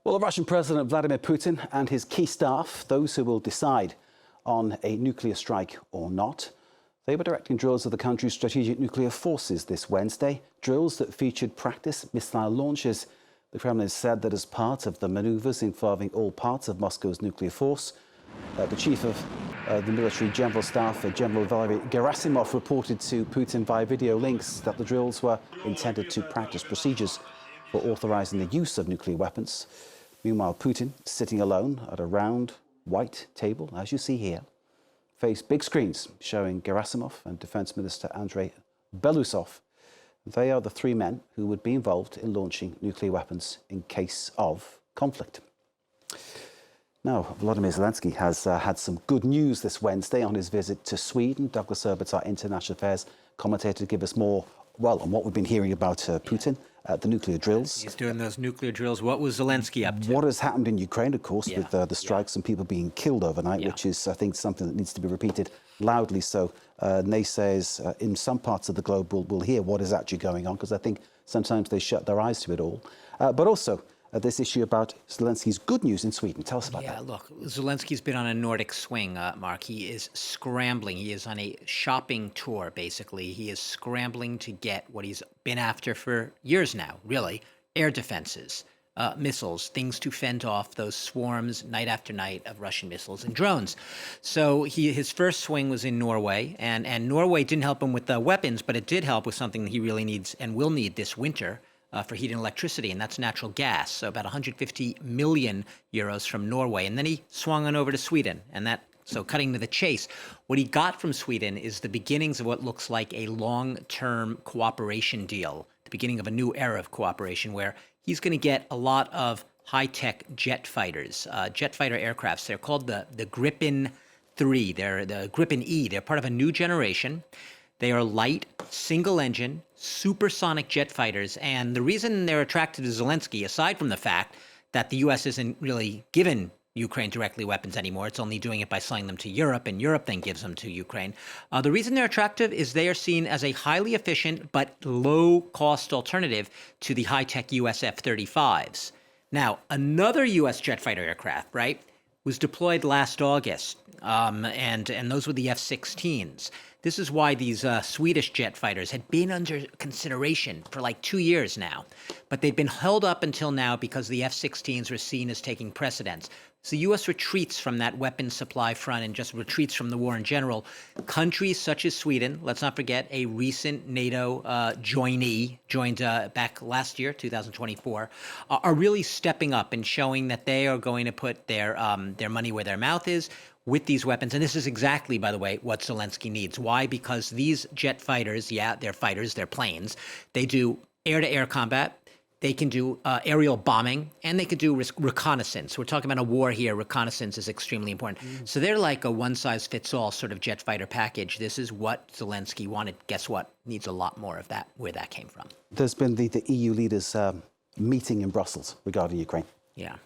Well, the Russian President Vladimir Putin and his key staff, those who will decide on a nuclear strike or not, they were directing drills of the country's strategic nuclear forces this Wednesday, drills that featured practice missile launches. The Kremlin said that as part of the maneuvers involving all parts of Moscow's nuclear force, the chief of the military general staff, General Valery Gerasimov, reported to Putin via video links that the drills were intended to practice procedures for authorizing the use of nuclear weapons. Meanwhile, Putin, sitting alone at a round, white table, as you see here, faced big screens showing Gerasimov and Defense Minister Andrei Belousov. They are the three men who would be involved in launching nuclear weapons in case of conflict. Now, Volodymyr Zelensky has had some good news this Wednesday on his visit to Sweden. Douglas Herbert's our international affairs commentator to give us more, well, on what we've been hearing about Putin, the nuclear drills. He's doing those nuclear drills. What was Zelensky up to? What has happened in Ukraine, of course, with the strikes and people being killed overnight, which is, I think, something that needs to be repeated loudly so naysayers in some parts of the globe will hear what is actually going on, because I think sometimes they shut their eyes to it all. But also, this issue about Zelensky's good news in Sweden. Tell us about that. Yeah, look, Zelensky's been on a Nordic swing, Mark. He is scrambling. He is on a shopping tour, basically. He is scrambling to get what he's been after for years now, really, air defenses, missiles, things to fend off those swarms night after night of Russian missiles and drones. So his first swing was in Norway, and Norway didn't help him with the weapons, but it did help with something that he really needs and will need this winter, for heat and electricity, and that's natural gas. So about 150 million euros from Norway. And then he swung on over to Sweden. So cutting to the chase, what he got from Sweden is the beginnings of what looks like a long-term cooperation deal, the beginning of a new era of cooperation where he's going to get a lot of high-tech jet fighters, jet fighter aircrafts. They're called the Gripen 3. They're the Gripen E. They're part of a new generation. They are light, single-engine, supersonic jet fighters. And the reason they're attracted to Zelensky, aside from the fact that the U.S. isn't really giving Ukraine directly weapons anymore, it's only doing it by selling them to Europe, and Europe then gives them to Ukraine. The reason they're attractive is they are seen as a highly efficient but low-cost alternative to the high-tech U.S. F-35s. Now, another U.S. jet fighter aircraft, right, was deployed last August, and those were the F-16s. This is why these Swedish jet fighters had been under consideration for like 2 years now, but they'd been held up until now because the F-16s were seen as taking precedence. So the U.S. retreats from that weapons supply front and just retreats from the war in general. Countries such as Sweden, let's not forget, a recent NATO joined back last year, 2024, are really stepping up and showing that they are going to put their money where their mouth is with these weapons. And this is exactly, by the way, what Zelensky needs. Why? Because these jet fighters, they're fighters, they're planes. They do air-to-air combat. They can do aerial bombing, and they can do reconnaissance. We're talking about a war here. Reconnaissance is extremely important. So they're like a one-size-fits-all sort of jet fighter package. This is what Zelensky wanted. Guess what? Needs a lot more of that, where that came from. There's been the EU leaders meeting in Brussels regarding Ukraine. Yeah.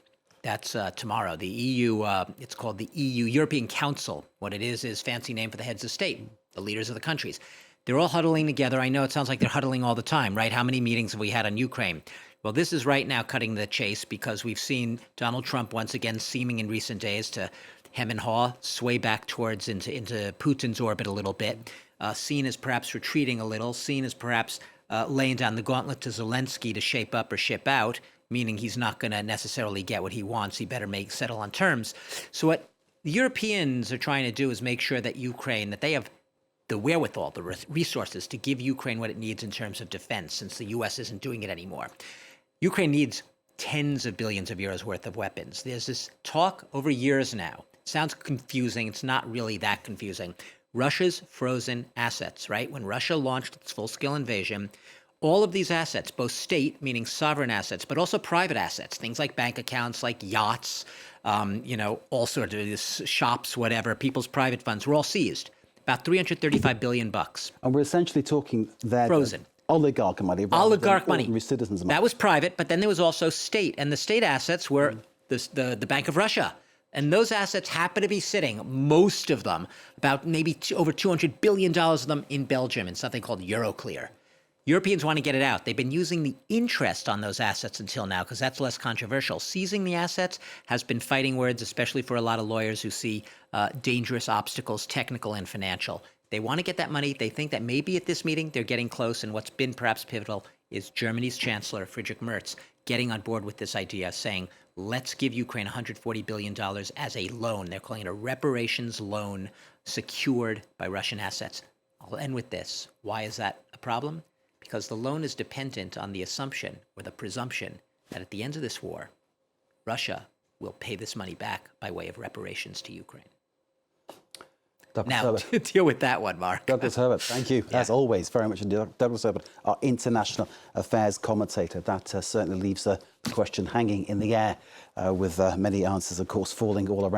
That's tomorrow. The EU, it's called the EU European Council. What it is fancy name for the heads of state, the leaders of the countries. They're all huddling together. I know it sounds like they're huddling all the time, right? How many meetings have we had on Ukraine? Well, this is right now cutting the chase because we've seen Donald Trump once again seeming in recent days to hem and haw, sway back towards into Putin's orbit a little bit, seen as perhaps retreating a little, seen as perhaps laying down the gauntlet to Zelensky to shape up or ship out, meaning he's not going to necessarily get what he wants. He better settle on terms. So what the Europeans are trying to do is make sure that Ukraine, that they have the wherewithal, the resources to give Ukraine what it needs in terms of defense, since the U.S. isn't doing it anymore. Ukraine needs tens of billions of euros worth of weapons. There's this talk over years now. It sounds confusing. It's not really that confusing. Russia's frozen assets, right? When Russia launched its full-scale invasion, all of these assets, both state, meaning sovereign assets, but also private assets, things like bank accounts, like yachts, all sorts of shops, whatever, people's private funds were all seized. About $335 billion. And we're essentially talking that frozen. Oligarch money. Oligarch money. Citizens' money. That was private, but then there was also state. And the state assets were the Bank of Russia. And those assets happen to be sitting, most of them, about maybe over $200 billion of them in Belgium in something called Euroclear. Europeans want to get it out. They've been using the interest on those assets until now because that's less controversial. Seizing the assets has been fighting words, especially for a lot of lawyers who see dangerous obstacles, technical and financial. They want to get that money. They think that maybe at this meeting they're getting close. And what's been perhaps pivotal is Germany's Chancellor, Friedrich Merz, getting on board with this idea, saying, let's give Ukraine $140 billion as a loan. They're calling it a reparations loan secured by Russian assets. I'll end with this. Why is that a problem? Because the loan is dependent on the assumption or the presumption that at the end of this war, Russia will pay this money back by way of reparations to Ukraine. Douglas Now, Herbert. deal with that one, Mark. Douglas Herbert, thank you, as always, very much indeed. Douglas Herbert, our international affairs commentator. That certainly leaves the question hanging in the air with many answers, of course, falling all around.